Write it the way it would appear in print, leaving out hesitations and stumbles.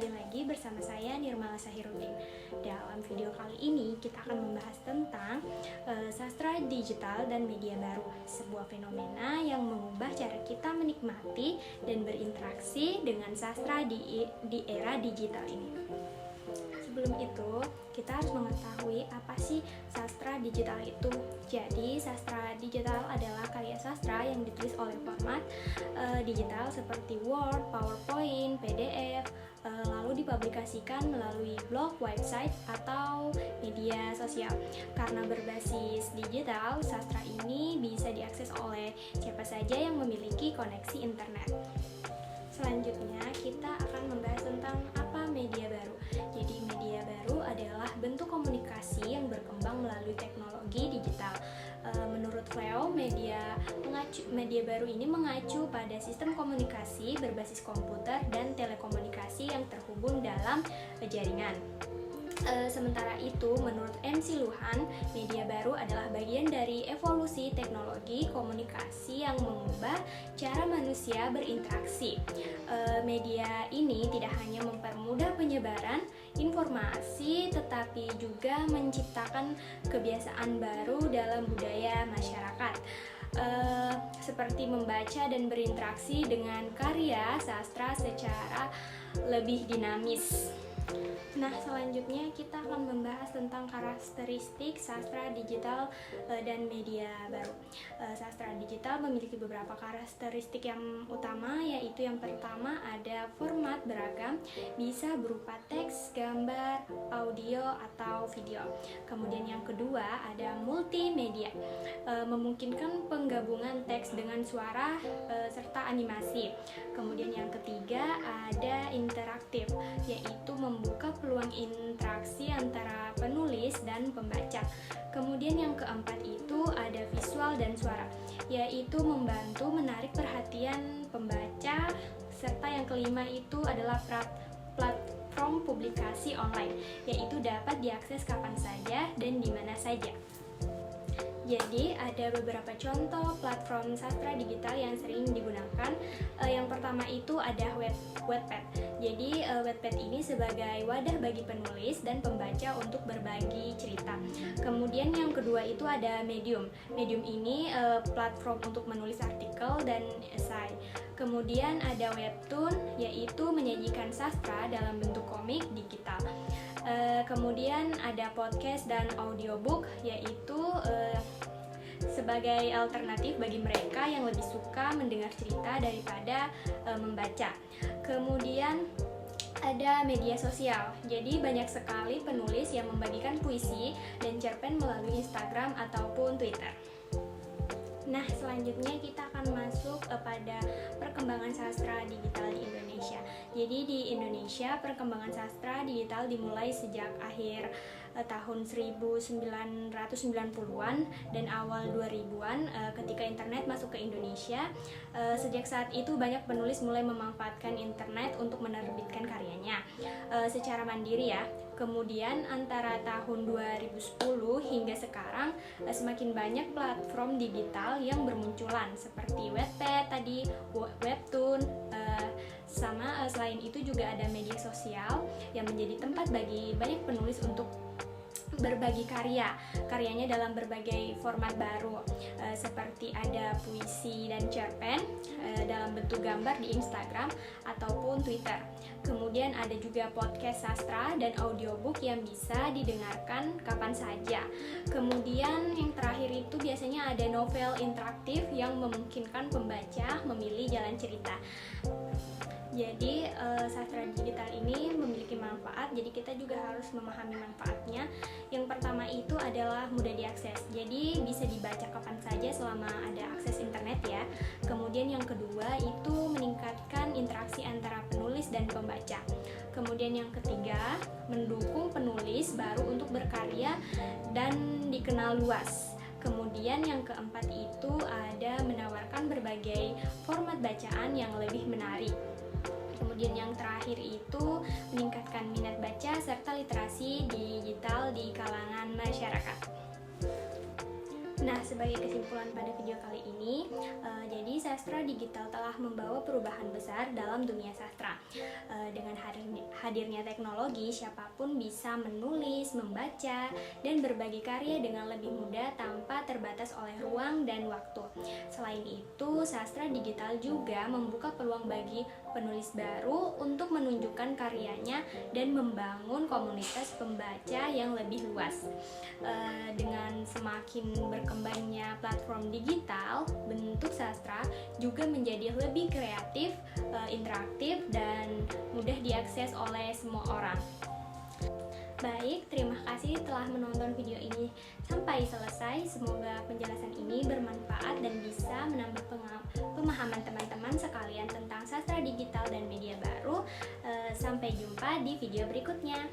kembali lagi bersama saya Nirmala Sahiruddin. Dalam video kali ini kita akan membahas tentang sastra digital dan media baru, sebuah fenomena yang mengubah cara kita menikmati dan berinteraksi dengan sastra di era digital ini. Sebelum itu, kita harus mengetahui apa sih sastra digital itu. Jadi, sastra digital adalah karya sastra yang ditulis oleh format digital seperti Word, PowerPoint, PDF, lalu dipublikasikan melalui blog, website, atau media sosial. Karena berbasis digital, sastra ini bisa diakses oleh siapa saja yang memiliki koneksi internet. Selanjutnya, kita akan membahas tentang apa media baru. Jadi, media baru adalah bentuk komunikasi yang berkembang melalui teknologi digital. Menurut Cleo, media baru ini mengacu pada sistem komunikasi berbasis komputer dan telekomunikasi yang terhubung dalam jaringan. Sementara itu, menurut MC Luhan, media baru adalah bagian dari evolusi teknologi komunikasi yang mengubah cara manusia berinteraksi. Media ini tidak hanya mempermudah penyebaran informasi, tetapi juga menciptakan kebiasaan baru dalam budaya masyarakat. Seperti membaca dan berinteraksi dengan karya sastra secara lebih dinamis. Nah, selanjutnya kita akan membahas tentang karakteristik sastra digital dan media baru. Sastra digital memiliki beberapa karakteristik yang utama, yaitu yang pertama ada format beragam, bisa berupa teks, gambar, audio, atau video. Kemudian yang kedua ada multimedia, memungkinkan penggabungan teks dengan suara serta animasi. Kemudian yang ketiga ada interaktif, yaitu membuka peluang interaksi antara penulis dan pembaca. Kemudian yang keempat itu ada visual dan suara, yaitu membantu menarik perhatian pembaca. Serta yang kelima itu adalah platform publikasi online, yaitu dapat diakses kapan saja dan di mana saja. Jadi ada beberapa contoh platform sastra digital yang sering digunakan. Yang pertama itu ada Wattpad. Jadi Wattpad ini sebagai wadah bagi penulis dan pembaca untuk berbagi cerita. Kemudian yang kedua itu ada Medium. Medium ini platform untuk menulis artikel dan esai. Kemudian ada Webtoon, yaitu menyajikan sastra dalam bentuk komik digital. Kemudian ada podcast dan audiobook, yaitu sebagai alternatif bagi mereka yang lebih suka mendengar cerita daripada membaca. Kemudian ada media sosial. Jadi banyak sekali penulis yang membagikan puisi dan cerpen melalui Instagram ataupun Twitter. Nah, selanjutnya kita akan masuk pada perkembangan sastra digital di Indonesia. Jadi di Indonesia perkembangan sastra digital dimulai sejak akhir tahun 1990-an dan awal 2000-an ketika internet masuk ke Indonesia. Sejak saat itu banyak penulis mulai memanfaatkan internet untuk menerbitkan karyanya secara mandiri ya. Kemudian antara tahun 2010 hingga sekarang semakin banyak platform digital yang bermunculan seperti Wattpad tadi, Webtoon, selain itu juga ada media sosial yang menjadi tempat bagi banyak penulis untuk berbagi karyanya dalam berbagai format baru, seperti ada puisi dan cerpen dalam bentuk gambar di Instagram ataupun Twitter. Kemudian ada juga podcast sastra dan audiobook yang bisa didengarkan kapan saja. Kemudian yang terakhir itu biasanya ada novel interaktif yang memungkinkan pembaca memilih jalan cerita. Jadi sastra digital ini memiliki manfaat, jadi kita juga harus memahami manfaatnya. Yang pertama itu adalah mudah diakses, jadi bisa dibaca kapan saja selama ada akses internet ya. Kemudian yang kedua itu meningkatkan interaksi antara penulis dan pembaca. Kemudian yang ketiga, mendukung penulis baru untuk berkarya dan dikenal luas. Kemudian yang keempat itu ada menawarkan berbagai format bacaan yang lebih menarik. Kemudian yang terakhir itu meningkatkan minat baca serta literasi digital di kalangan masyarakat. Nah, sebagai kesimpulan pada video kali ini, jadi sastra digital telah membawa perubahan besar dalam dunia sastra. Dengan hadirnya teknologi, siapapun bisa menulis, membaca, dan berbagi karya dengan lebih mudah tanpa terbatas oleh ruang dan waktu. Selain itu, sastra digital juga membuka peluang bagi penulis baru untuk menunjukkan karyanya dan membangun komunitas pembaca yang lebih luas. Dengan semakin berkembangnya platform digital, bentuk sastra juga menjadi lebih kreatif, interaktif, dan mudah diakses oleh semua orang. Baik, terima kasih telah menonton video ini sampai selesai. Semoga penjelasan ini bermanfaat dan bisa menambah pemahaman teman-teman sekalian tentang sastra digital dan media baru. Sampai jumpa di video berikutnya.